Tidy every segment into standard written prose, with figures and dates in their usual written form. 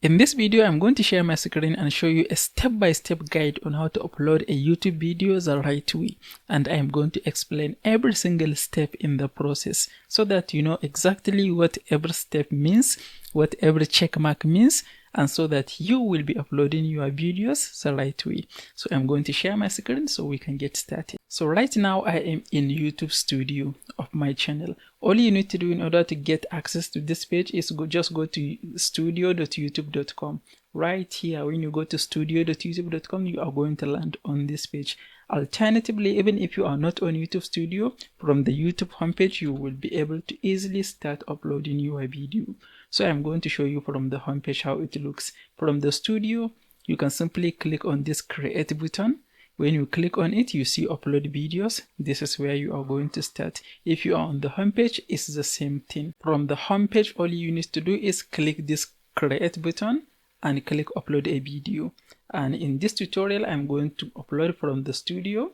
In this video, I'm going to share my screen and show you a step-by-step guide on how to upload a YouTube video the right way. And I'm going to explain every single step in the process so that you know exactly what every step means, what every check mark means, and so that you will be uploading your videos the right way. So I'm going to share my screen so we can get started. So right now I am in YouTube Studio of my channel. All you need to do in order to get access to this page is just go to studio.youtube.com. Right here, when you go to studio.youtube.com, you are going to land on this page. Alternatively, even if you are not on YouTube Studio, from the YouTube homepage, you will be able to easily start uploading your video. So I'm going to show you from the homepage how it looks. From the studio, you can simply click on this create button. When you click on it, you see upload videos. This is where you are going to start. If you are on the homepage, it's the same thing. From the homepage, all you need to do is click this create button and click upload a video. And in this tutorial, I'm going to upload from the studio,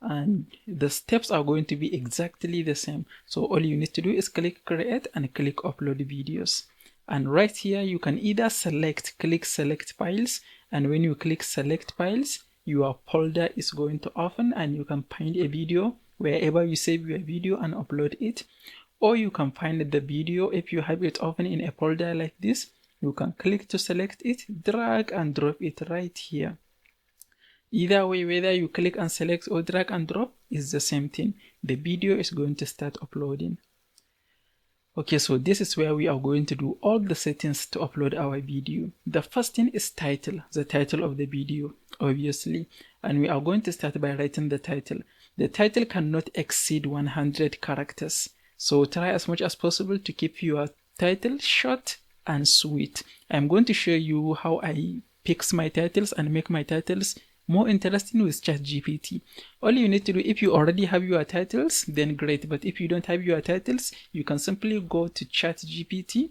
and the steps are going to be exactly the same. So all you need to do is click create and click upload videos. And right here, you can either click select files, and when you click select files, your folder is going to open and you can find a video wherever you save your video and upload it. Or you can find the video, if you have it open in a folder like this, you can click to select it, drag and drop it right here. Either way, whether you click and select or drag and drop, is the same thing. The video is going to start uploading. Okay, so this is where we are going to do all the settings to upload our video. The first thing is title, the title of the video, obviously. And we are going to start by writing the title. The title cannot exceed 100 characters. So try as much as possible to keep your title short and sweet. I'm going to show you how I pick my titles and make my titles more interesting with ChatGPT. All you need to do, if you already have your titles, then great. But if you don't have your titles, you can simply go to ChatGPT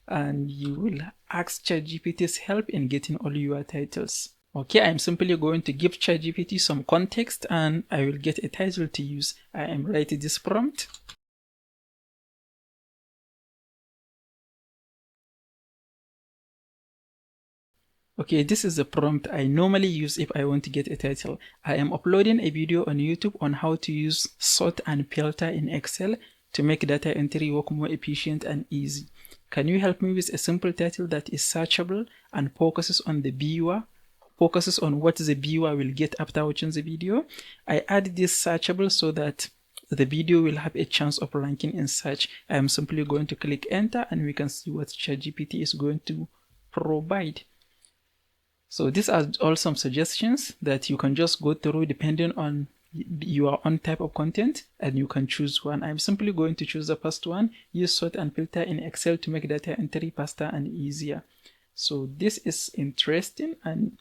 and you will ask ChatGPT's help in getting all your titles. Okay, I'm simply going to give ChatGPT some context and I will get a title to use. I am writing this prompt. Okay, this is the prompt I normally use if I want to get a title. I am uploading a video on YouTube on how to use sort and filter in Excel to make data entry work more efficient and easy. Can you help me with a simple title that is searchable and focuses on the viewer, focuses on what the viewer will get after watching the video? I add this searchable so that the video will have a chance of ranking in search. I am simply going to click enter and we can see what ChatGPT is going to provide. So these are all some suggestions that you can just go through depending on your own type of content, and you can choose one. I'm simply going to choose the first one, use sort and filter in Excel to make data entry faster and easier. So this is interesting and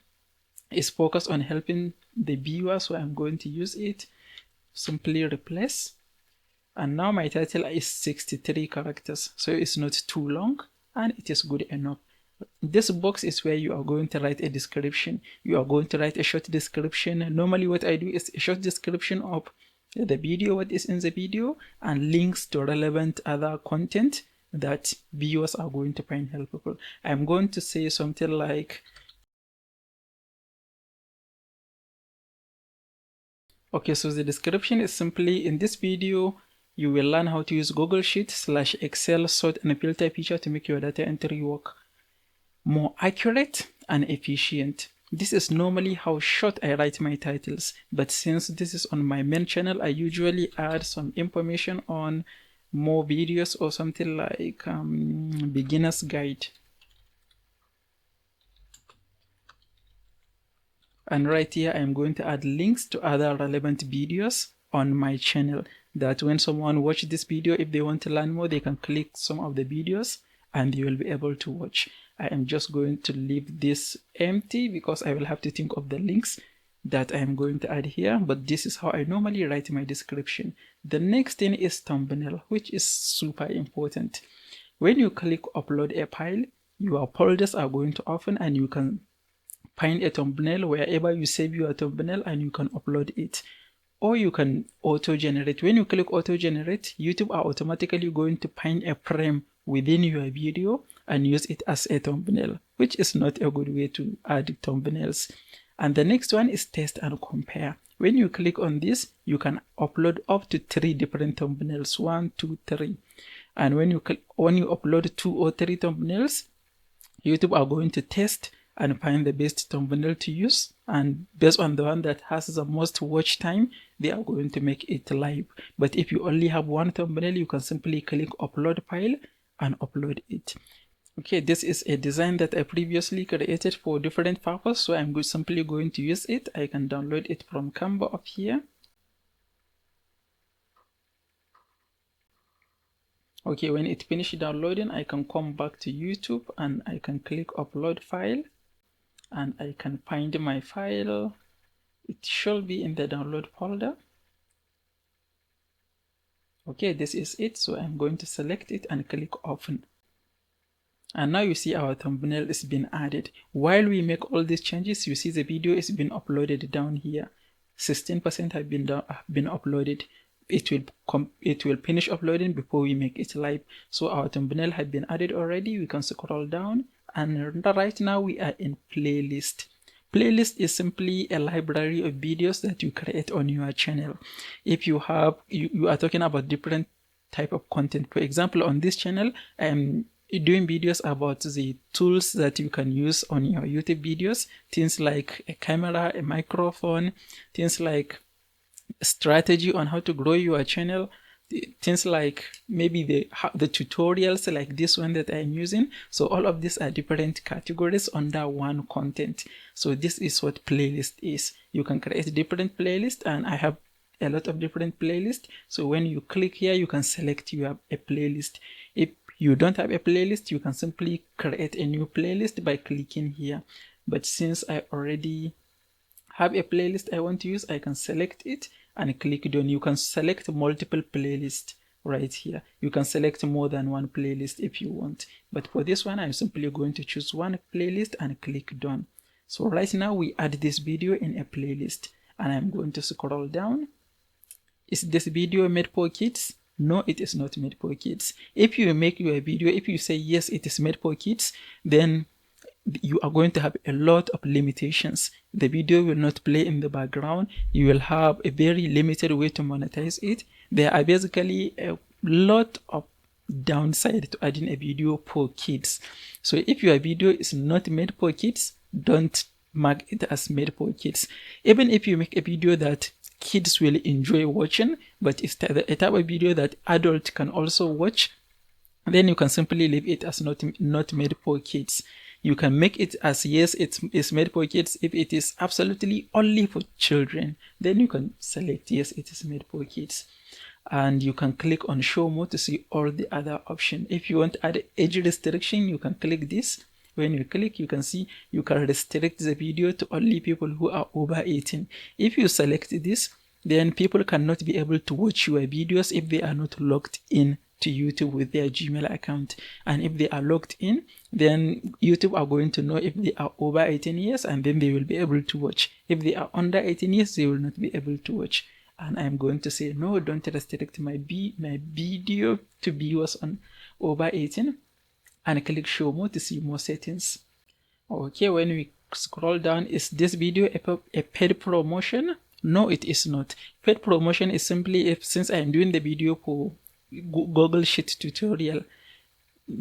is focused on helping the viewer, so I'm going to use it. Simply replace. And now my title is 63 characters, so it's not too long and it is good enough. This box is where you are going to write a description. You are going to write a short description. Normally what I do is a short description of the video, what is in the video, and links to relevant other content that viewers are going to find helpful. I'm going to say something like, okay, so the description is simply, in this video, you will learn how to use Google Sheets / Excel sort and filter feature to make your data entry work more accurate and efficient. This is normally how short I write my titles, but since this is on my main channel, I usually add some information on more videos or something like beginner's guide. And right here, I'm going to add links to other relevant videos on my channel, that when someone watches this video, if they want to learn more, they can click some of the videos and they will be able to watch. I am just going to leave this empty because I will have to think of the links that I am going to add here, but this is how I normally write my description. The next thing is thumbnail, which is super important. When you click upload a file, your folders are going to open and you can find a thumbnail wherever you save your thumbnail and you can upload it. Or you can auto-generate. When you click auto-generate, YouTube are automatically going to find a frame within your video and use it as a thumbnail, which is not a good way to add thumbnails. And the next one is test and compare. When you click on this, you can upload up to 3 different thumbnails, 1, 2, 3. And when you upload 2 or 3 thumbnails, YouTube are going to test and find the best thumbnail to use, and based on the one that has the most watch time, they are going to make it live. But if you only have one thumbnail, you can simply click upload file and upload it. Okay, this is a design that I previously created for different purpose, so I'm simply going to use it. I can download it from Canva up here. Okay, when it finishes downloading, I can come back to YouTube and I can click upload file, and I can find my file. It should be in the download folder. Okay, this is it, so I'm going to select it and click open. And now you see our thumbnail is being added. While we make all these changes, you see the video is being uploaded down here. 16% have been uploaded. It will finish uploading before we make it live. So our thumbnail had been added already. We can scroll down, and right now we are in playlist. Playlist is simply a library of videos that you create on your channel. If you have, you are talking about different type of content. For example, on this channel, I'm doing videos about the tools that you can use on your YouTube videos, things like a camera, a microphone, things like strategy on how to grow your channel, things like maybe the tutorials like this one that I'm using. So all of these are different categories under one content. So this is what playlist is. You can create different playlists, and I have a lot of different playlists. So when you click here, you can select you have a playlist. If you don't have a playlist, you can simply create a new playlist by clicking here. But since I already have a playlist I want to use, I can select it and click done. You can select multiple playlists right here. You can select more than one playlist if you want. But for this one, I'm simply going to choose one playlist and click done. So right now we add this video in a playlist, and I'm going to scroll down. Is this video made for kids? No, it is not made for kids. If you make your video, if you say yes, it is made for kids, then you are going to have a lot of limitations. The video will not play in the background. You will have a very limited way to monetize it. There are basically a lot of downside to adding a video for kids. So if your video is not made for kids, don't mark it as made for kids. Even if you make a video that kids will enjoy watching, but it's a type of video that adults can also watch, then you can simply leave it as not made for kids. You can make it as yes, it's made for kids. If it is absolutely only for children, then you can select yes, it is made for kids. And you can click on show more to see all the other options. If you want to add age restriction, you can click this. When you click, you can see you can restrict the video to only people who are over 18. If you select this, then people cannot be able to watch your videos if they are not logged in to YouTube with their Gmail account. And if they are logged in, then YouTube are going to know if they are over 18 years, and then they will be able to watch. If they are under 18 years, they will not be able to watch. And I'm going to say no, don't restrict my video to viewers on over 18, and click show more to see more settings. Okay, when we scroll down, is this video a paid promotion? No, it is not. Paid promotion is simply since I am doing the video for Google Sheet tutorial.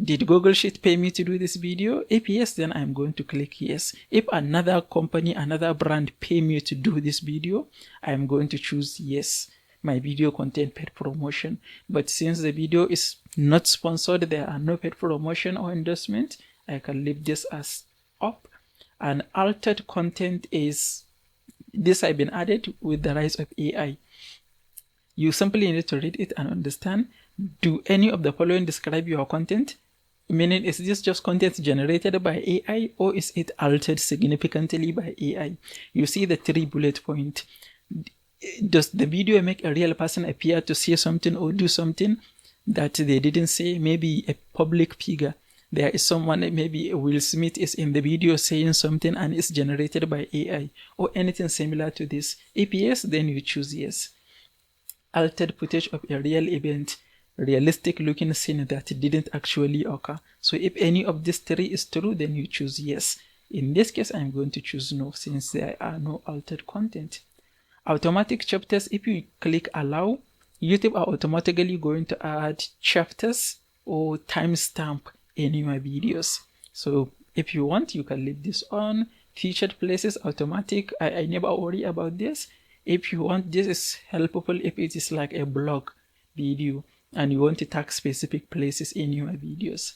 Did Google Sheet pay me to do this video? If yes, then I'm going to click yes. If another company, another brand pay me to do this video, I'm going to choose yes. My video contain paid promotion. But since the video is not sponsored, there are no paid promotion or endorsement, I can leave this as up. And altered content is this have been added with the rise of AI. You simply need to read it and understand. Do any of the following describe your content? Meaning, is this just content generated by AI, or is it altered significantly by AI? You see the 3 bullet points. Does the video make a real person appear to say something or do something that they didn't say? Maybe a public figure. There is someone, maybe Will Smith is in the video saying something and it's generated by AI, or anything similar to this. If yes, then you choose yes. Altered footage of a real event. realistic looking scene that didn't actually occur. So if any of these three is true, then you choose yes. In this case, I'm going to choose no, since there are no altered content. Automatic chapters, if you click allow, YouTube are automatically going to add chapters or timestamp in your videos. So if you want, you can leave this on. Featured places, automatic. I never worry about this. If you want, this is helpful if it is like a blog video and you want to tag specific places in your videos.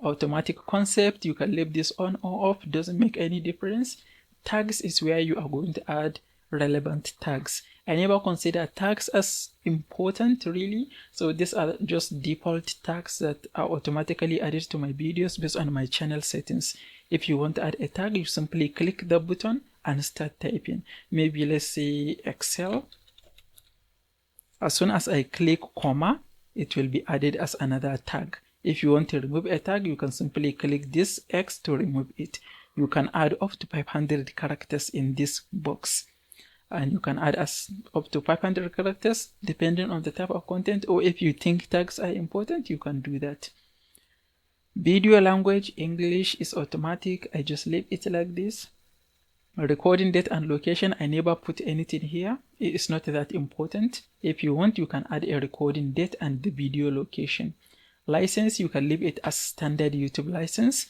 Automatic concept, you can leave this on or off, doesn't make any difference. Tags is where you are going to add relevant tags. I never consider tags as important really, so these are just default tags that are automatically added to my videos based on my channel settings. If you want to add a tag, you simply click the button and start typing. Maybe let's say Excel. As soon as I click comma, it will be added as another tag. If you want to remove a tag, you can simply click this X to remove it. You can add up to 500 characters in this box. And you can add up to 500 characters depending on the type of content, or if you think tags are important, you can do that. Video language, English is automatic. I just leave it like this. Recording date and location, I never put anything here. It is not that important. If you want, you can add a recording date and the video location. License, you can leave it as standard YouTube license.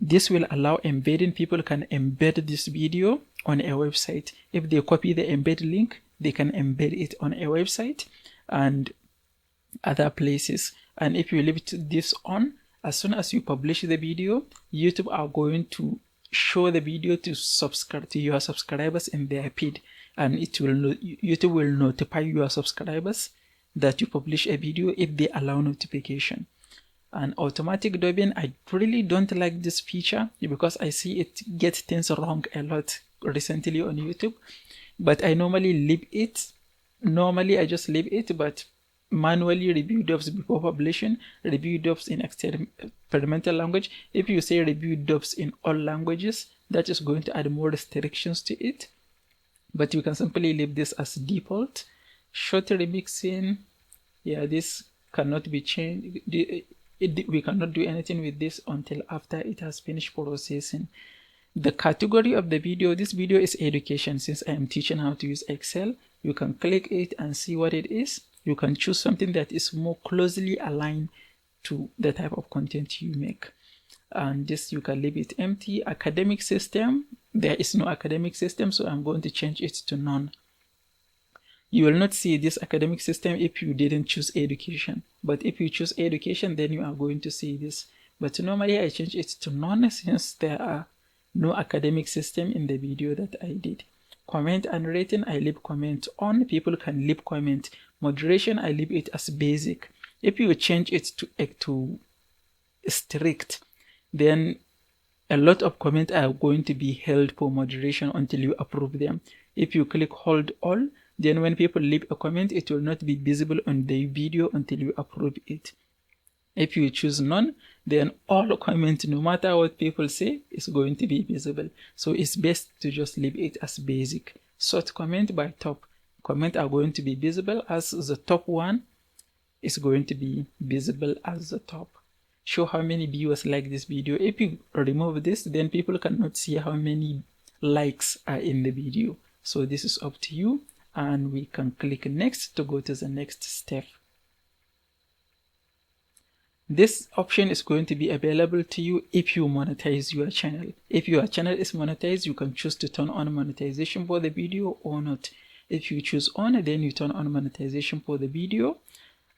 This will allow embedding. People can embed this video on a website. If they copy the embed link, they can embed it on a website and other places. And if you leave this on, as soon as you publish the video, YouTube are going to show the video to your subscribers in their feed, and YouTube will notify your subscribers that you publish a video if they allow notification. And automatic dubbing, I really don't like this feature because I see it get things wrong a lot recently on YouTube, but I normally leave it. Normally I just leave it, but manually review dubs before publishing, review dubs in experimental language. If you say review dubs in all languages, that is going to add more restrictions to it, but you can simply leave this as default. Short remixing, yeah, this cannot be changed. We cannot do anything with this until after it has finished processing. The category of the video, this video is education. Since I am teaching how to use Excel, you can click it and see what it is. You can choose something that is more closely aligned to the type of content you make. And this, you can leave it empty. Academic system, there is no academic system, so I'm going to change it to none. You will not see this academic system if you didn't choose education, but if you choose education, then you are going to see this. But normally I change it to none since there are no academic system in the video that I did. Comment and rating, I leave comment on. People can leave comment. Moderation, I leave it as basic. If you change it to strict, then a lot of comments are going to be held for moderation until you approve them. If you click hold all, then when people leave a comment, it will not be visible on the video until you approve it. If you choose none, then all comments, no matter what people say, is going to be visible. So it's best to just leave it as basic. Sort comment by top. Comments are going to be visible as the top one is going to be visible as the top. Show how many viewers like this video. If you remove this, then people cannot see how many likes are in the video. So this is up to you, and we can click next to go to the next step. This option is going to be available to you if you monetize your channel. If your channel is monetized, you can choose to turn on monetization for the video or not. If you choose on, then you turn on monetization for the video.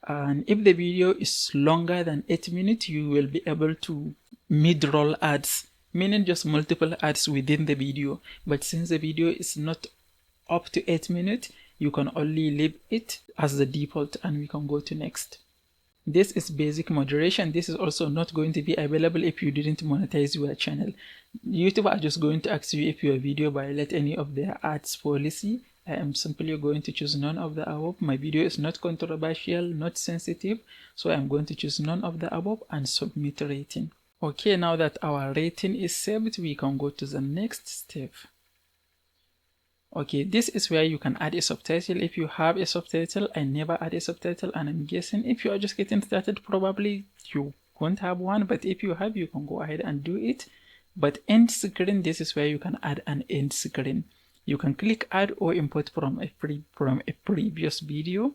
And if the video is longer than 8 minutes, you will be able to mid-roll ads, meaning just multiple ads within the video. But since the video is not up to 8 minutes, you can only leave it as the default, and we can go to next. This is basic moderation. This is also not going to be available if you didn't monetize your channel. YouTube are just going to ask you if your video violates any of their ads policy. I am simply going to choose none of the above. My video is not controversial, not sensitive, so I'm going to choose none of the above and submit rating. Okay, now that our rating is saved, we can go to the next step. Okay, this is where you can add a subtitle if you have a subtitle. I never add a subtitle, and I'm guessing if you are just getting started, probably you won't have one, but if you have, you can go ahead and do it. But end screen, this is where you can add an end screen. You can click add or import from a previous video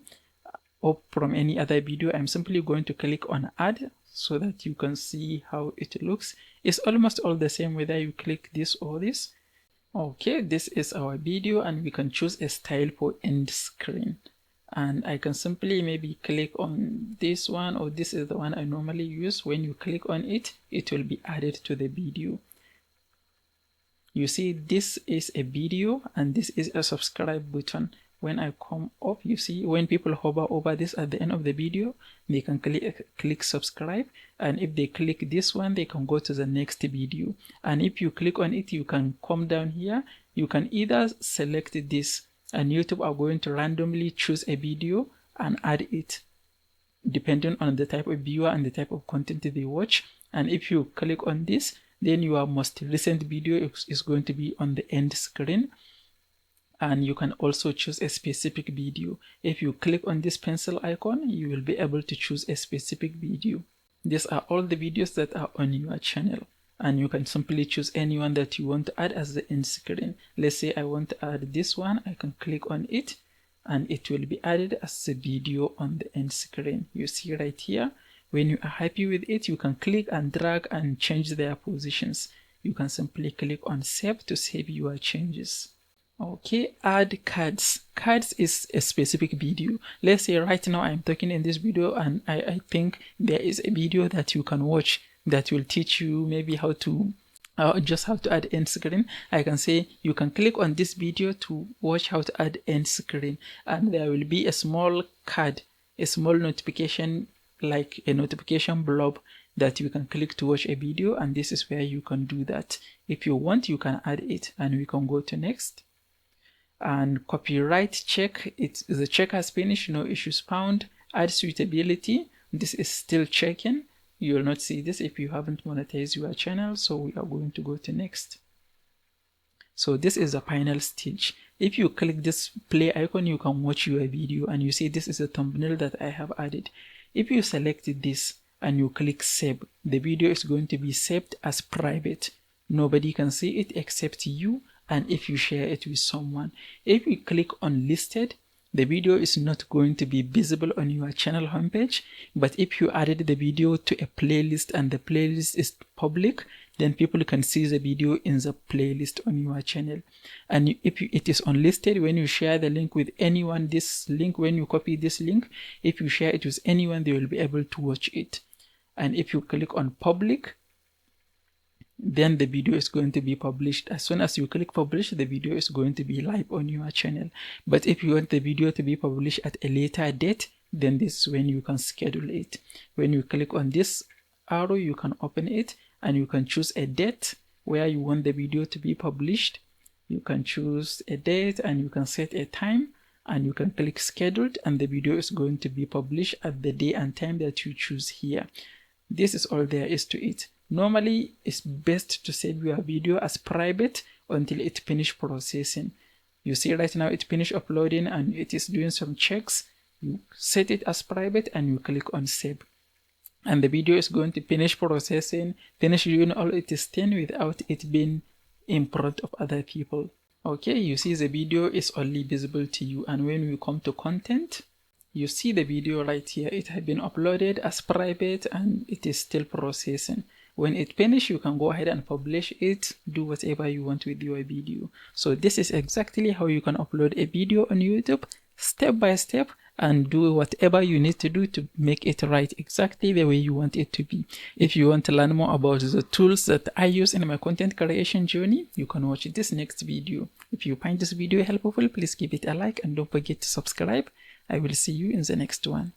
or from any other video. I'm simply going to click on add so that you can see how it looks. It's almost all the same whether you click this or this. Okay, this is our video, and we can choose a style for end screen. And I can simply maybe click on this one, or this is the one I normally use. When you click on it, it will be added to the video. You see, this is a video and this is a subscribe button. When I come up, you see when people hover over this at the end of the video, they can click subscribe, and if they click this one, they can go to the next video. And if you click on it, you can come down here. You can either select this, and YouTube are going to randomly choose a video and add it depending on the type of viewer and the type of content they watch. And if you click on this, then your most recent video is going to be on the end screen. And you can also choose a specific video. If you click on this pencil icon, you will be able to choose a specific video. These are all the videos that are on your channel, and you can simply choose anyone that you want to add as the end screen. Let's say I want to add this one. I can click on it and it will be added as a video on the end screen. You see right here. When you are happy with it, you can click and drag and change their positions. You can simply click on save to save your changes. Okay, add cards. Cards is a specific video. Let's say right now I'm talking in this video, and I think there is a video that you can watch that will teach you maybe how to just how to add end screen. I can say you can click on this video to watch how to add end screen, and there will be a small card, a small notification, like a notification blob that you can click to watch a video, and this is where you can do that. If you want, you can add it, and we can go to next. And copyright check, the check has finished, no issues found. Add suitability, this is still checking. You will not see this if you haven't monetized your channel, so we are going to go to next. So this is the final stage. If you click this play icon, you can watch your video, and you see this is a thumbnail that I have added. If you select this and you click save, the video is going to be saved as private. Nobody can see it except you, and if you share it with someone. If you click on listed, the video is not going to be visible on your channel homepage, but if you added the video to a playlist and the playlist is public, then people can see the video in the playlist on your channel. And if it is unlisted, when you share the link with anyone, this link, when you copy this link, if you share it with anyone, they will be able to watch it. And if you click on public, then the video is going to be published. As soon as you click publish, the video is going to be live on your channel. But if you want the video to be published at a later date, then this is when you can schedule it. When you click on this arrow, you can open it and you can choose a date where you want the video to be published. You can choose a date and you can set a time, and you can click scheduled, and the video is going to be published at the day and time that you choose here. This is all there is to it. Normally, it's best to save your video as private until it finishes processing. You see right now it finished uploading and it is doing some checks. You set it as private and you click on save. And the video is going to finish processing, finish doing all it is done without it being in front of other people. Okay, you see the video is only visible to you, and when we come to content, you see the video right here. It has been uploaded as private and it is still processing. When it finishes, you can go ahead and publish it, do whatever you want with your video. So this is exactly how you can upload a video on YouTube, step by step, and do whatever you need to do to make it right exactly the way you want it to be. If you want to learn more about the tools that I use in my content creation journey, you can watch this next video. If you find this video helpful, please give it a like and don't forget to subscribe. I will see you in the next one.